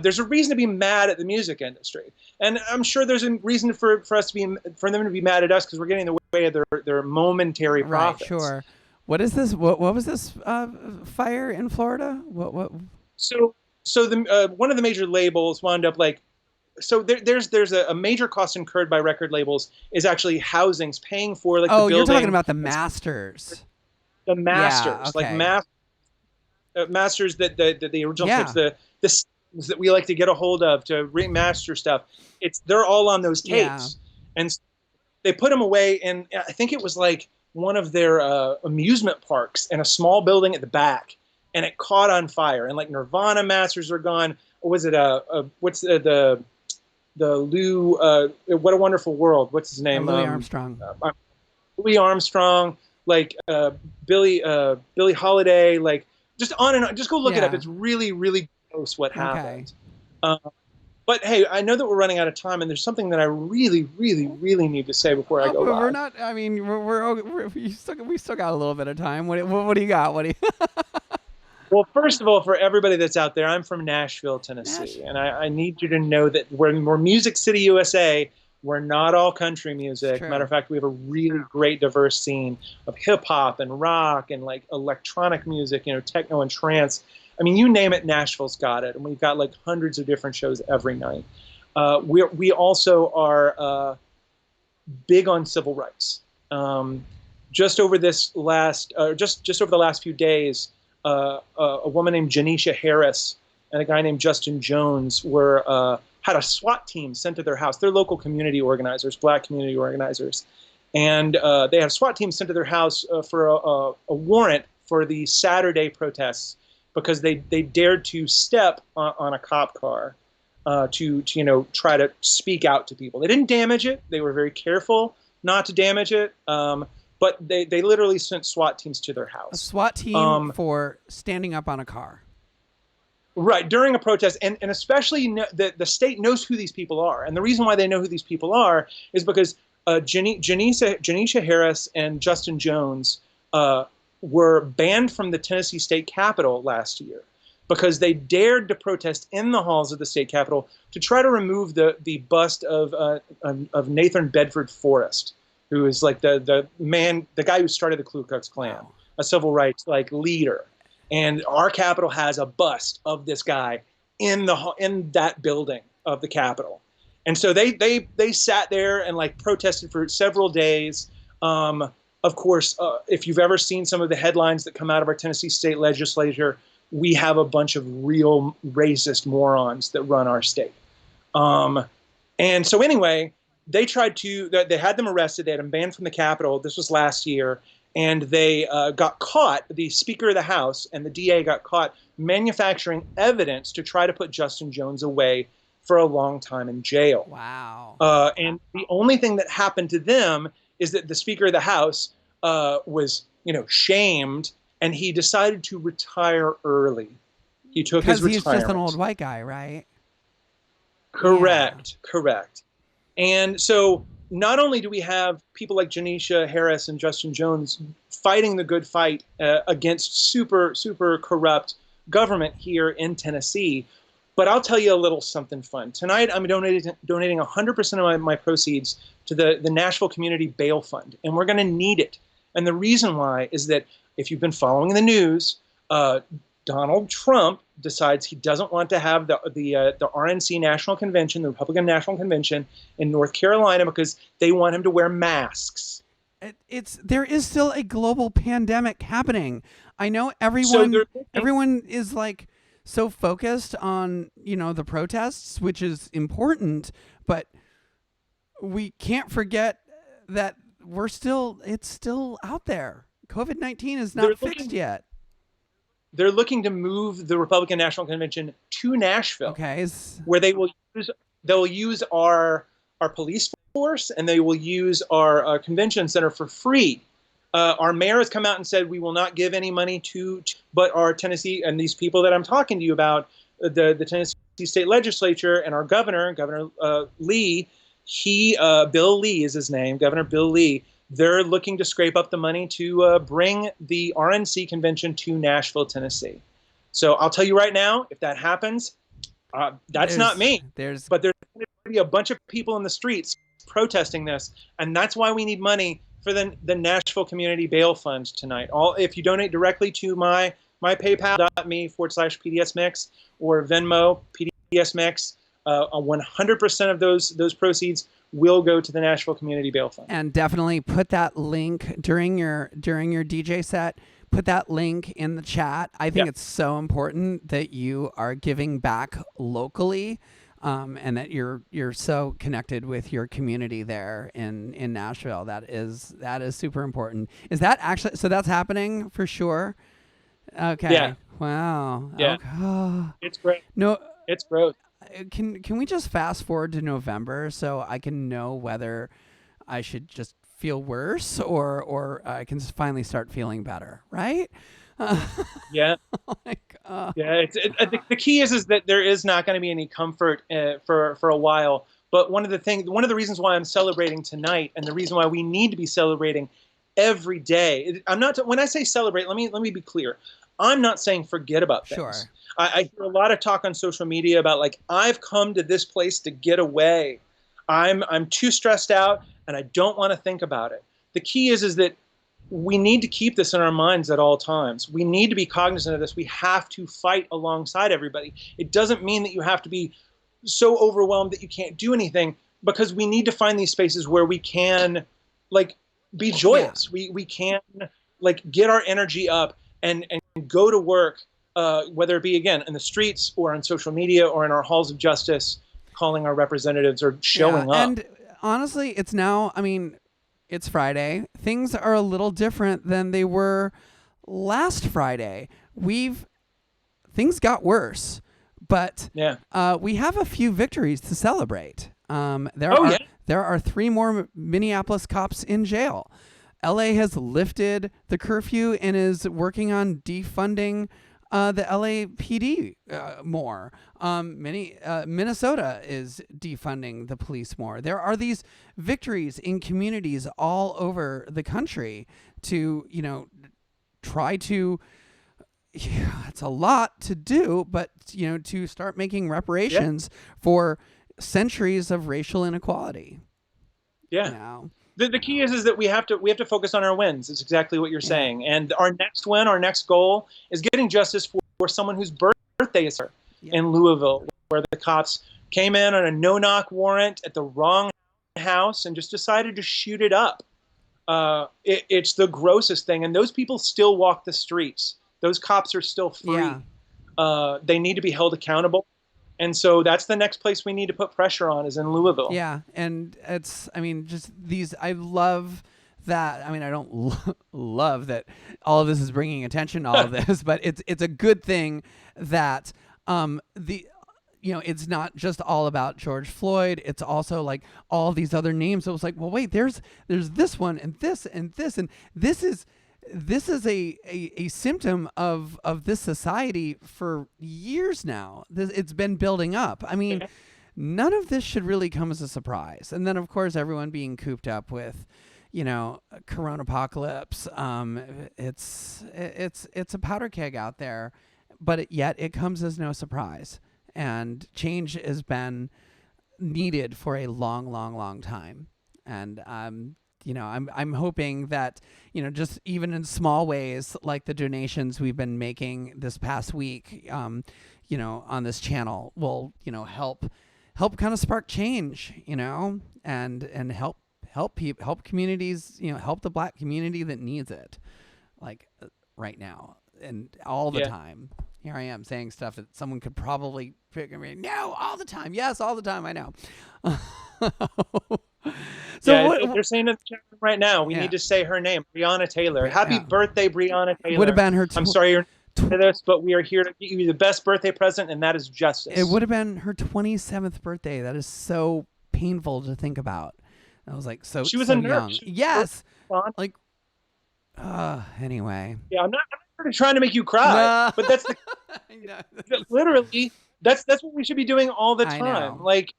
There's a reason to be mad at the music industry, and I'm sure there's a reason for them to be mad at us, because we're getting in the way of their momentary profits. Right. Sure. What is this? What was this fire in Florida? What? So the one of the major labels wound up, like, so there's a major cost incurred by record labels is actually housings, paying for, like, the building. You're talking about the masters. The masters, yeah, okay. like masters that the original tapes, the that we like to get a hold of to remaster stuff. They're all on those tapes, and they put them away in, I think it was like one of their amusement parks in a small building at the back, and it caught on fire. And, like, Nirvana masters are gone. Or was it what's the Lou? What a Wonderful World. What's his name? Louis Armstrong. Louis Armstrong. Like Billie Holiday. Like, just on and on. Just go look it up. It's really, really gross what happened. But hey, I know that we're running out of time, and there's something that I really, really, really need to say before I go live. We're not. I mean, we still got a little bit of time. What do you got? What do you? Well, first of all, for everybody that's out there, I'm from Nashville, Tennessee, and I need you to know that we're Music City, USA. We're not all country music. Matter of fact, we have a really great diverse scene of hip hop and rock and, like, electronic music, techno and trance. I mean, you name it, Nashville's got it, and we've got, like, hundreds of different shows every night. We also are big on civil rights. Just over the last few days, a woman named Janisha Harris and a guy named Justin Jones had a SWAT team sent to their house. They're local community organizers, black community organizers, and they had a SWAT team sent to their house for a warrant for the Saturday protests, because they dared to step on a cop car to try to speak out to people. They didn't damage it. They were very careful not to damage it. But they literally sent SWAT teams to their house. A SWAT team for standing up on a car. Right, during a protest. And especially the state knows who these people are. And the reason why they know who these people are is because Janisha Harris and Justin Jones were banned from the Tennessee State Capitol last year because they dared to protest in the halls of the state capitol to try to remove the bust of Nathan Bedford Forrest, who is, like, the guy who started the Ku Klux Klan, a civil rights, like, leader. And our Capitol has a bust of this guy in that building of the Capitol. And so they sat there and, like, protested for several days. Of course, if you've ever seen some of the headlines that come out of our Tennessee state legislature, we have a bunch of real racist morons that run our state. And so anyway, they had them arrested. They had them banned from the Capitol. This was last year. And they got caught, the Speaker of the House and the DA got caught manufacturing evidence to try to put Justin Jones away for a long time in jail. Wow. And the only thing that happened to them is that the Speaker of the House was, shamed, and he decided to retire early. He took his retirement. Because he's just an old white guy, right? Correct. And so not only do we have people like Janisha Harris and Justin Jones fighting the good fight against super, super corrupt government here in Tennessee, but I'll tell you a little something fun. Tonight, I'm donating 100% of my proceeds to the Nashville Community Bail Fund, and we're going to need it. And the reason why is that if you've been following the news, Donald Trump decides he doesn't want to have the RNC National Convention, the Republican National Convention in North Carolina, because they want him to wear masks. There is still a global pandemic happening. I know everyone is like so focused on, the protests, which is important, but we can't forget that it's still out there. COVID-19 is not fixed yet. They're looking to move the Republican National Convention to Nashville, okay, where they'll use our police force, and they will use our convention center for free. Our mayor has come out and said we will not give any money but our Tennessee, and these people that I'm talking to you about, the Tennessee state legislature and our Governor Lee, Bill Lee is his name, Governor Bill Lee. They're looking to scrape up the money to bring the RNC convention to Nashville, Tennessee. So I'll tell you right now, if that happens, that's not me. But there's going to be a bunch of people in the streets protesting this, and that's why we need money for the Nashville Community Bail Fund tonight. If you donate directly to my PayPal.me/PDSMix or Venmo PDSMix, 100% of those proceeds will go to the Nashville Community Bail Fund. And definitely put that link during your DJ set. Put that link in the chat. I think it's so important that you are giving back locally, and that you're so connected with your community there in Nashville. That is super important. Is that actually so? That's happening for sure. Okay. Yeah. Wow. Yeah. Okay. It's great. No. It's great. Can we just fast forward to November so I can know whether I should just feel worse or I can finally start feeling better, right? Yeah. Oh my God. Yeah. The key is that there is not going to be any comfort for a while. But one of the reasons why I'm celebrating tonight, and the reason why we need to be celebrating every day. When I say celebrate, let me be clear. I'm not saying forget about things. Sure. I hear a lot of talk on social media about I've come to this place to get away. I'm too stressed out and I don't want to think about it. The key is that we need to keep this in our minds at all times. We need to be cognizant of this. We have to fight alongside everybody. It doesn't mean that you have to be so overwhelmed that you can't do anything, because we need to find these spaces where we can be joyous. Yeah. We can get our energy up and go to work. Whether it be, again, in the streets or on social media or in our halls of justice, calling our representatives or showing up. And honestly, it's Friday. Things are a little different than they were last Friday. Things got worse, but we have a few victories to celebrate. There are 3 more Minneapolis cops in jail. LA has lifted the curfew and is working on defunding the LAPD more. Minnesota is defunding the police more. There are these victories in communities all over the country to, try to, it's a lot to do, but, to start making reparations for centuries of racial inequality. Yeah. The key is that we have to focus on our wins. It's exactly what you're saying. And our next win, our next goal is getting justice for someone whose birthday is here in Louisville, where the cops came in on a no-knock warrant at the wrong house and just decided to shoot it up. It's the grossest thing. And those people still walk the streets. Those cops are still free. Yeah. They need to be held accountable. And so that's the next place we need to put pressure on, is in Louisville. Yeah. And I love that. I don't love that all of this is bringing attention to all of this, but it's a good thing that, it's not just all about George Floyd. It's also all these other names. So it was well, wait, there's this one and this and this, and this is a symptom of this society for years now. It's been building up. none of this should really come as a surprise. And then, of course, everyone being cooped up with, corona apocalypse. It's a powder keg out there, but yet it comes as no surprise. And change has been needed for a long, long, long time. And I'm hoping that, just even in small ways, like the donations we've been making this past week, on this channel will, help kind of spark change, and help communities, help the Black community that needs it, like right now and all the time. Here I am saying stuff that someone could probably pick and read. No, all the time. Yes, all the time. I know. They're saying in the chat room right now, we need to say her name, Breonna Taylor. Happy birthday, Breonna Taylor. Would have been her. I'm sorry you're to this, but we are here to give you the best birthday present, and that is justice. It would have been her 27th birthday. That is so painful to think about. I was like, so she was so a nurse. Yes. Like, anyway. Yeah, I'm not trying to make you cry, but that's literally that's what we should be doing all the time. Like,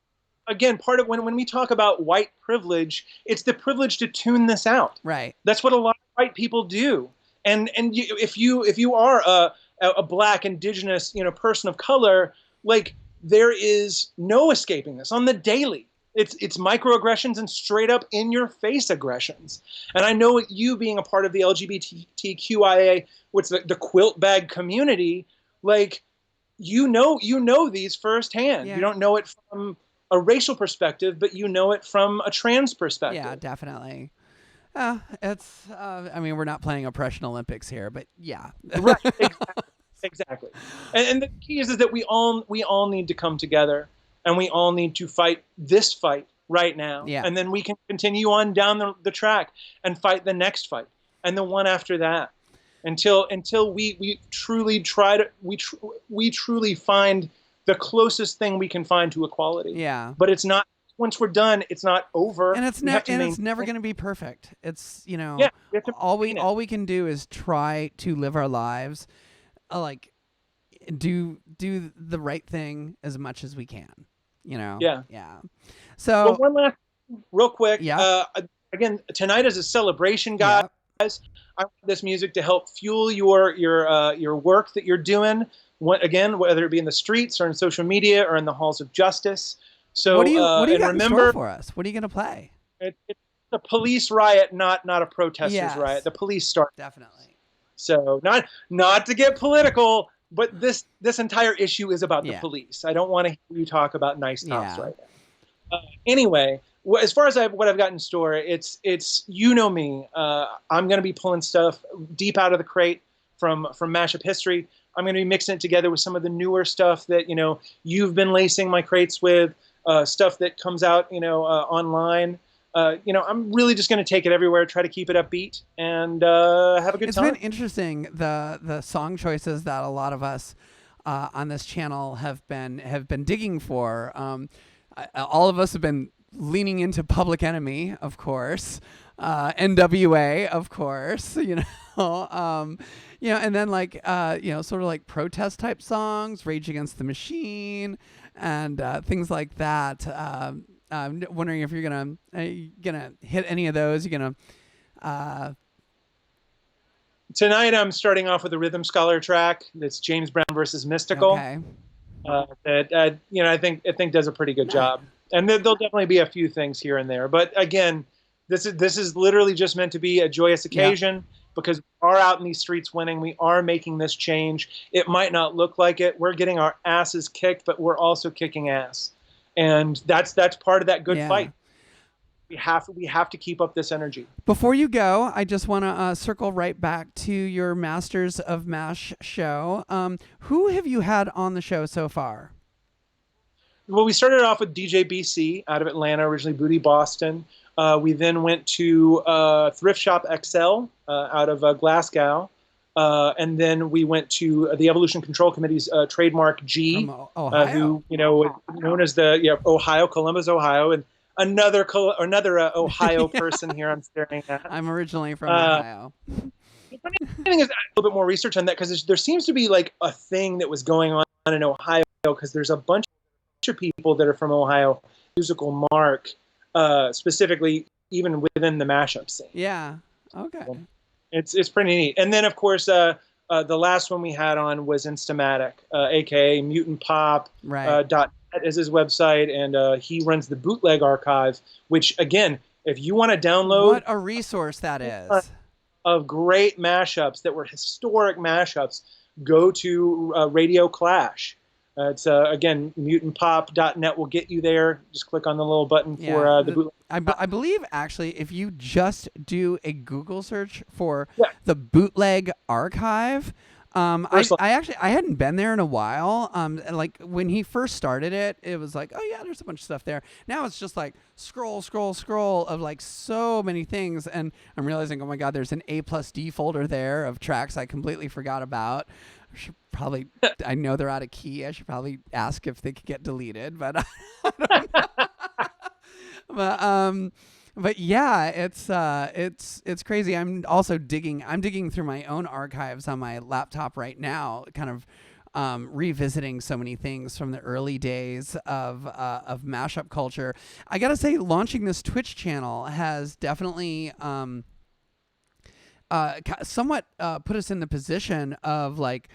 again, part of when we talk about white privilege, it's the privilege to tune this out. Right. That's what a lot of white people do. And if you are a Black, Indigenous, person of color, like, there is no escaping this on the daily. It's microaggressions and straight up in your face aggressions. And I know you being a part of the LGBTQIA, what's the quilt bag community, like, you know these firsthand. Yeah. You don't know it from a racial perspective, but you know it from a trans perspective. Yeah, definitely. It's we're not playing Oppression Olympics here, but yeah. Right. Exactly. And the key is that we all need to come together. And we all need to fight this fight right now. Yeah. And then we can continue on down the track and fight the next fight and the one after that until we truly truly find the closest thing we can find to equality. Yeah. But it's not, once we're done, it's not over. And it's never going to be perfect. It's, all we can do is try to live our lives like do the right thing as much as we can. Yeah. So one last, real quick. Yeah. Again, tonight is a celebration, guys. Yeah. I want this music to help fuel your work that you're doing. Again, whether it be in the streets or in social media or in the halls of justice. So what do you got remember, in store for us? What are you going to play? It's a police riot, not a protesters riot. The police start. Definitely. So not to get political, but this entire issue is about the police. I don't want to hear you talk about nice tops right now. Anyway, as far as what I've got in store, it's me. I'm going to be pulling stuff deep out of the crate from Mashup history. I'm going to be mixing it together with some of the newer stuff that you've been lacing my crates with, stuff that comes out online. I'm really just going to take it everywhere, try to keep it upbeat, and have a good time. It's been interesting, the song choices that a lot of us on this channel have been digging for. All of us have been leaning into Public Enemy, of course, NWA, of course, and then sort of like protest type songs, Rage Against the Machine, and things like that. I'm wondering if you're gonna hit any of those. You're gonna. Tonight I'm starting off with a Rhythm Scholar track. That's James Brown versus Mystical. Okay. That I think does a pretty good job. And there'll definitely be a few things here and there. But again, this is literally just meant to be a joyous occasion because we are out in these streets winning. We are making this change. It might not look like it. We're getting our asses kicked, but we're also kicking ass. And that's part of that good fight. We have to keep up this energy. Before you go, I just want to circle right back to your Masters of Mash show. Who have you had on the show so far? Well, we started off with DJ BC out of Atlanta, originally Booty Boston. We then went to Thrift Shop XL out of Glasgow. And then we went to the Evolution Control Committee's trademark G, who known as the Ohio, Columbus, Ohio, and another Ohio person here I'm staring at. I'm originally from Ohio. The funny thing is, a little bit more research on that because there seems to be like a thing that was going on in Ohio because there's a bunch of people that are from Ohio, musical mark, specifically even within the mashup scene. Yeah. Okay. It's pretty neat. And then, of course, the last one we had on was Instamatic, aka Mutant Pop. Right. .net is his website, and he runs the Bootleg Archive, which, again, if you want to download... What a resource that is. Of great mashups that were historic mashups, go to Radio Clash. It's, again, mutantpop.net will get you there. Just click on the little button for the bootleg. I believe, actually, if you just do a Google search for the Bootleg Archive, I hadn't been there in a while. Like when he first started it, it was like, oh yeah, there's a bunch of stuff there. Now it's just like scroll of like so many things, and I'm realizing, oh my God, there's an A+D folder there of tracks I completely forgot about. I should probably, I know they're out of key. I should probably ask if they could get deleted, but I don't know. But yeah, it's crazy. I'm digging through my own archives on my laptop right now, kind of revisiting so many things from the early days of mashup culture. I gotta say, launching this Twitch channel has definitely somewhat put us in the position of like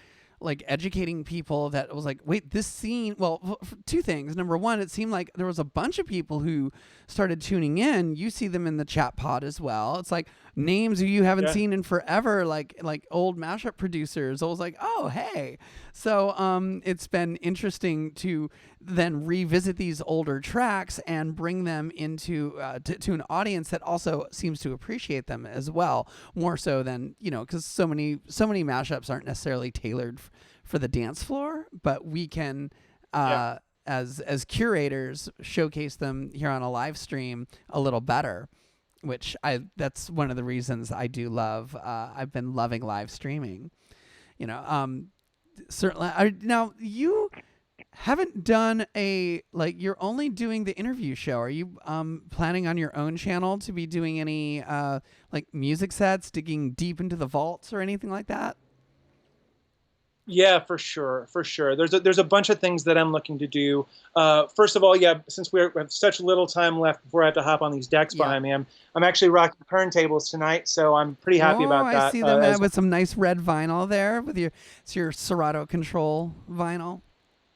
educating people that was like, wait, this scene, well, two things. Number one, it seemed like there was a bunch of people who started tuning in. You see them in the chat pod as well. It's like names who you haven't seen in forever, like old mashup producers. I was like, oh, hey. So it's been interesting to then revisit these older tracks and bring them into to an audience that also seems to appreciate them as well, more so than, because so many mashups aren't necessarily tailored for the dance floor, but we can as curators showcase them here on a live stream a little better, which that's one of the reasons I do love. I've been loving live streaming, certainly. Now you haven't done you're only doing the interview show. Are you planning on your own channel to be doing any music sets, digging deep into the vaults or anything like that? Yeah, for sure. There's a bunch of things that I'm looking to do. First of all, since we have such little time left before I have to hop on these decks behind me, I'm actually rocking turntables tonight, so I'm pretty happy about that. I see them with some nice red vinyl there with it's your Serato Control vinyl.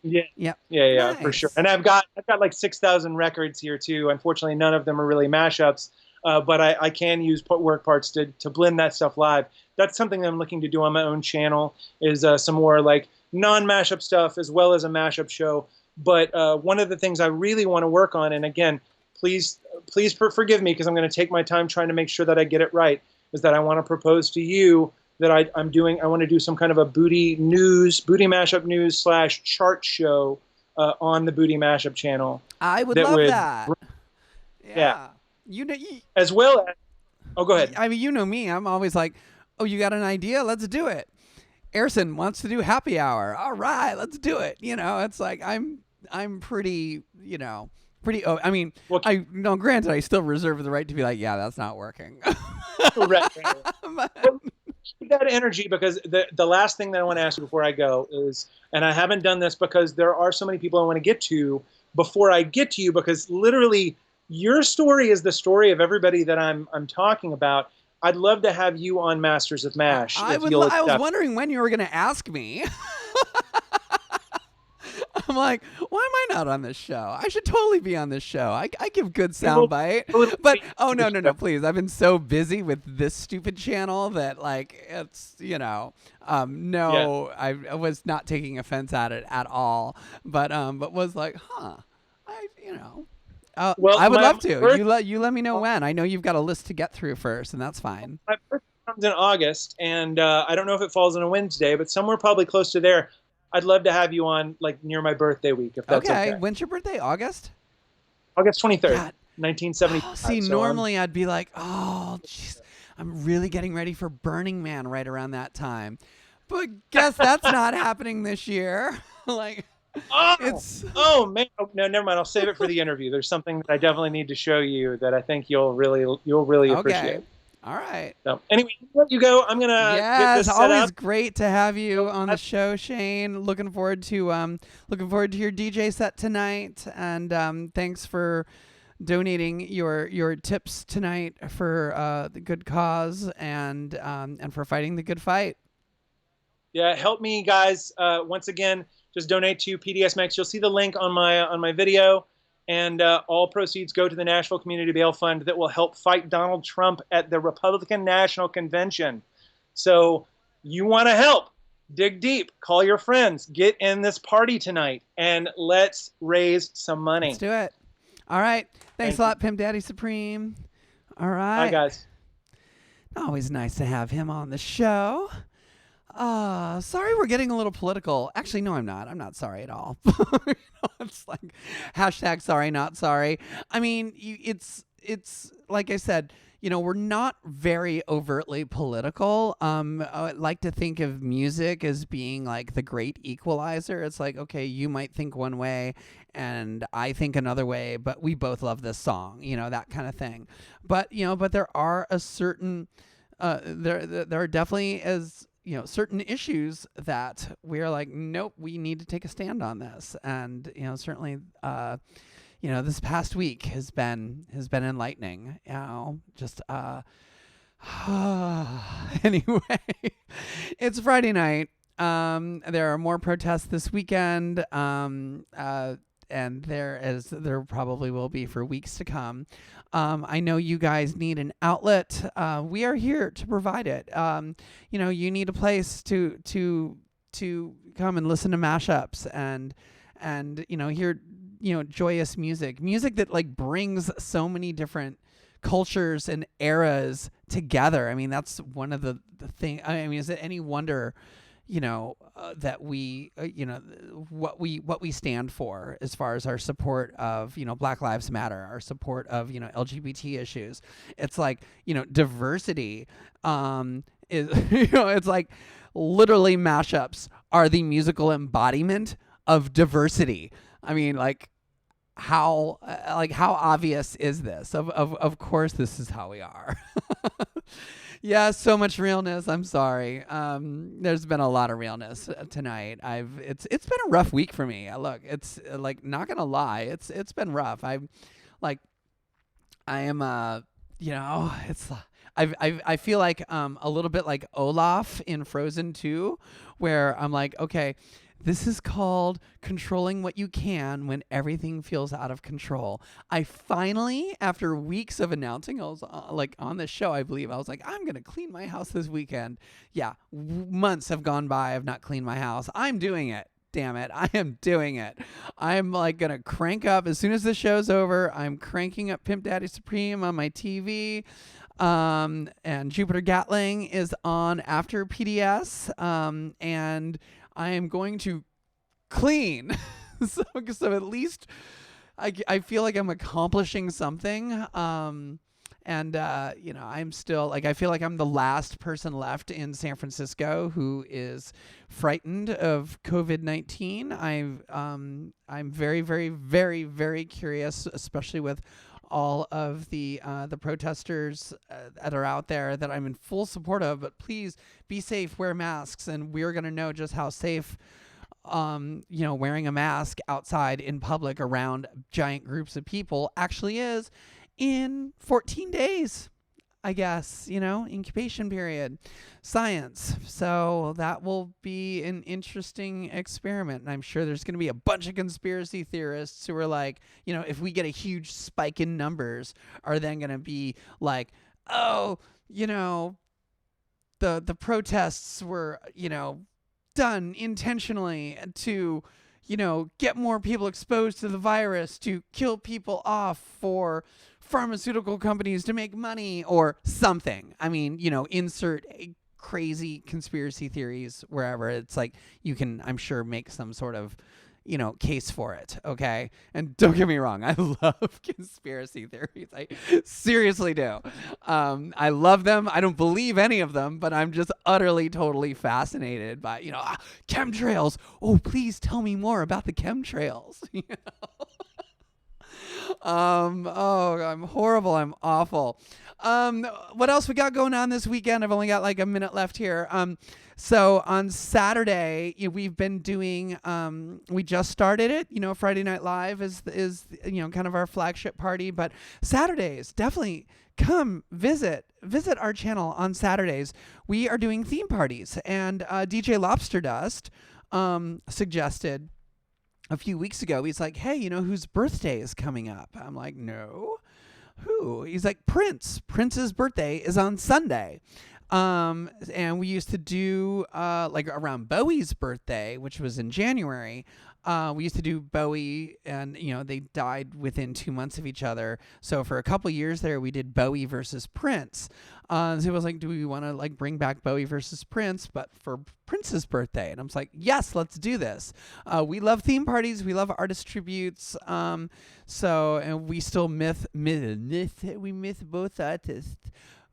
Yeah, nice. For sure. And I've got like 6,000 records here too. Unfortunately, none of them are really mashups, but I can use work parts to blend that stuff live. That's something that I'm looking to do on my own channel, is some more like non-mashup stuff as well as a mashup show. But one of the things I really want to work on, and again, please forgive me because I'm going to take my time trying to make sure that I get it right, is that I want to propose to you that I want to do some kind of a booty mashup news / chart show on the Booty Mashup channel. I would love that. Yeah. As well as, oh, go ahead. I mean, you know me. I'm always like, oh, you got an idea? Let's do it. Airson wants to do happy hour. All right, let's do it. It's like I'm pretty, I mean, granted, I still reserve the right to be like, yeah, that's not working. Right. Keep that energy, because the last thing that I want to ask you before I go is, and I haven't done this because there are so many people I want to get to before I get to you, because literally your story is the story of everybody that I'm talking about. I'd love to have you on Masters of MASH. I was wondering when you were going to ask me. I'm like, why am I not on this show? I should totally be on this show. I give good soundbite. But, oh, no, please. I've been so busy with this stupid channel that, it's, I was not taking offense at it at all. But was like, I would love to. You let me know when. I know you've got a list to get through first, and that's fine. My birthday comes in August, and I don't know if it falls on a Wednesday, but somewhere probably close to there. I'd love to have you on near my birthday week, if that's okay. When's your birthday? August 23rd, 1975. See, normally I'd be like, oh, jeez, I'm really getting ready for Burning Man right around that time. But guess that's not happening this year. Man. Oh, no, never mind. I'll save it for the interview. There's something that I definitely need to show you that I think you'll really appreciate. All right. So anyway, let you go. I'm gonna get Yes, this set always up. great to have you So on the show, Shane. Looking forward to your DJ set tonight, and thanks for donating your tips tonight for the good cause and for fighting the good fight. yeah, help me, guys. Once again, just donate to PDS Max. You'll see the link on my video, and all proceeds go to the Nashville Community Bail Fund that will help fight Donald Trump at the Republican National Convention. So you want to help? Dig deep. Call your friends. Get in this party tonight, and let's raise some money. Let's do it. All right. Thanks a lot, Pimpdaddysupreme. All right. Bye, guys. Always nice to have him on the show. Sorry we're getting a little political. Actually, no, I'm not. I'm not sorry at all. It's like hashtag sorry, not sorry. I mean, it's like I said, we're not very overtly political. I like to think of music as being like the great equalizer. It's like, okay, you might think one way and I think another way, but we both love this song, that kind of thing. But there are a certain, there are definitely certain issues that we're like, nope, we need to take a stand on this. And, certainly, this past week has been enlightening, anyway, it's Friday night. There are more protests this weekend. And there probably will be for weeks to come. I know you guys need an outlet. We are here to provide it. You need a place to come and listen to mashups and hear joyous music that like brings so many different cultures and eras together. I mean, that's one of the thing. I mean, is it any wonder? That we, what we stand for as far as our support of, Black Lives Matter, our support of, LGBT issues. It's like, diversity is, it's like literally mashups are the musical embodiment of diversity. I mean, how obvious is this? Of course, this is how we are. Yeah, so much realness. I'm sorry. There's been a lot of realness tonight. It's been a rough week for me. Look, it's like not gonna lie. It's been rough. I feel like a little bit like Olaf in Frozen 2, where I'm like, okay, this is called controlling what you can when everything feels out of control. I finally, after weeks of announcing, I was on this show, I believe, I was like, I'm going to clean my house this weekend. Yeah, months have gone by. I've not cleaned my house. I'm doing it. Damn it. I am doing it. I'm like going to crank up as soon as the show's over. I'm cranking up Pimp Daddy Supreme on my TV. And Jupiter Gatling is on after PDS. And I am going to clean. so at least I feel like I'm accomplishing something. I'm still like, I feel like I'm the last person left in San Francisco who is frightened of COVID-19. I'm very, very, very, very curious, especially with all of the protesters that are out there that I'm in full support of, but please be safe, wear masks, and we're going to know just how safe, wearing a mask outside in public around giant groups of people actually is in 14 days. I guess, incubation period, science. So that will be an interesting experiment. And I'm sure there's going to be a bunch of conspiracy theorists who are like, if we get a huge spike in numbers, are then going to be like, oh, the protests were, done intentionally to, get more people exposed to the virus, to kill people off for pharmaceutical companies to make money or something. I mean, insert crazy conspiracy theories wherever. It's like you can, I'm sure, make some sort of, case for it. Okay. And don't get me wrong. I love conspiracy theories. I seriously do. I love them. I don't believe any of them, but I'm just utterly, totally fascinated by, chemtrails. Oh, please tell me more about the chemtrails. Oh, I'm horrible. I'm awful. What else we got going on this weekend? I've only got like a minute left here. So on Saturday, we've been doing. We just started it. Friday Night Live is kind of our flagship party, but Saturdays definitely come visit our channel on Saturdays. We are doing theme parties, and DJ Lobster Dust suggested a few weeks ago. He's like, hey, whose birthday is coming up? I'm like, no. Who? He's like, Prince. Prince's birthday is on Sunday. And we used to do like around Bowie's birthday, which was in January. We used to do Bowie, and they died within 2 months of each other. So for a couple years there, we did Bowie versus Prince. So it was like, do we want to like bring back Bowie versus Prince, but for Prince's birthday? And I was like, yes, let's do this. We love theme parties. We love artist tributes. And we still miss both artists.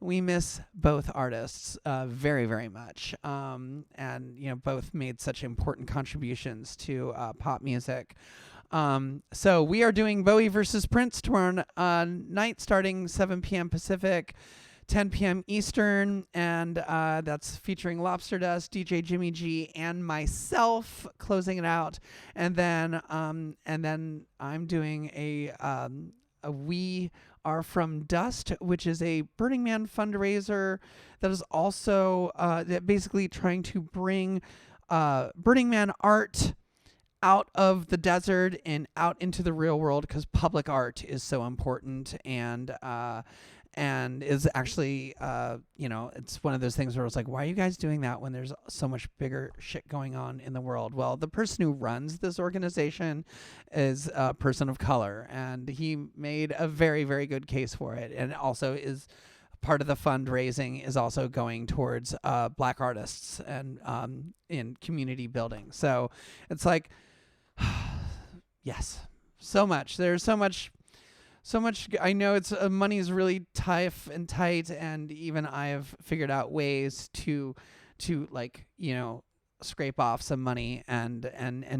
We miss both artists very, very much. And, both made such important contributions to pop music. So we are doing Bowie versus Prince tomorrow night starting 7 p.m. Pacific, 10 p.m. Eastern. And that's featuring Lobster Dust, DJ Jimmy G, and myself closing it out. And then I'm doing a We Are From Dust, which is a Burning Man fundraiser that is also basically trying to bring Burning Man art out of the desert and out into the real world, because public art is so important, and is actually, it's one of those things where it's like, why are you guys doing that when there's so much bigger shit going on in the world? Well, the person who runs this organization is a person of color, and he made a very, very good case for it, and also is part of the fundraising is also going towards Black artists and in community building. So it's like, yes, so much. There's so much. I know it's money is really tough and tight, and even I have figured out ways to like, scrape off some money and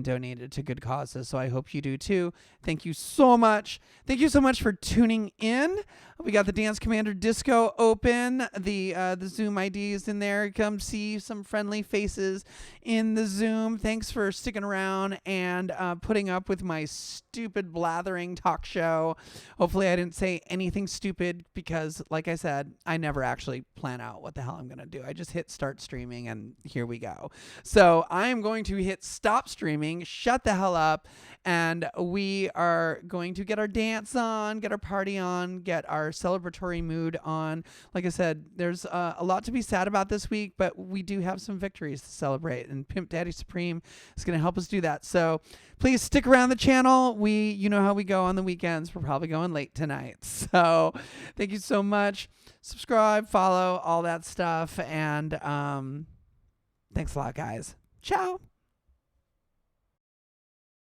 donate it to good causes. So I hope you do too. Thank you so much. Thank you so much for tuning in. We got the Dance Commander Disco open. The Zoom ID is in there. Come see some friendly faces in the Zoom. Thanks for sticking around and putting up with my stupid blathering talk show. Hopefully I didn't say anything stupid, because like I said, I never actually plan out what the hell I'm going to do. I just hit start streaming and here we go. So I'm going to hit stop streaming, shut the hell up, and we are going to get our dance on, get our party on, get our celebratory mood on. Like I said, there's a lot to be sad about this week, but we do have some victories to celebrate, and Pimpdaddysupreme is going to help us do that. So please stick around the channel. You know how we go on the weekends. We're probably going late tonight. So thank you so much. Subscribe, follow, all that stuff, and thanks a lot, guys. Ciao.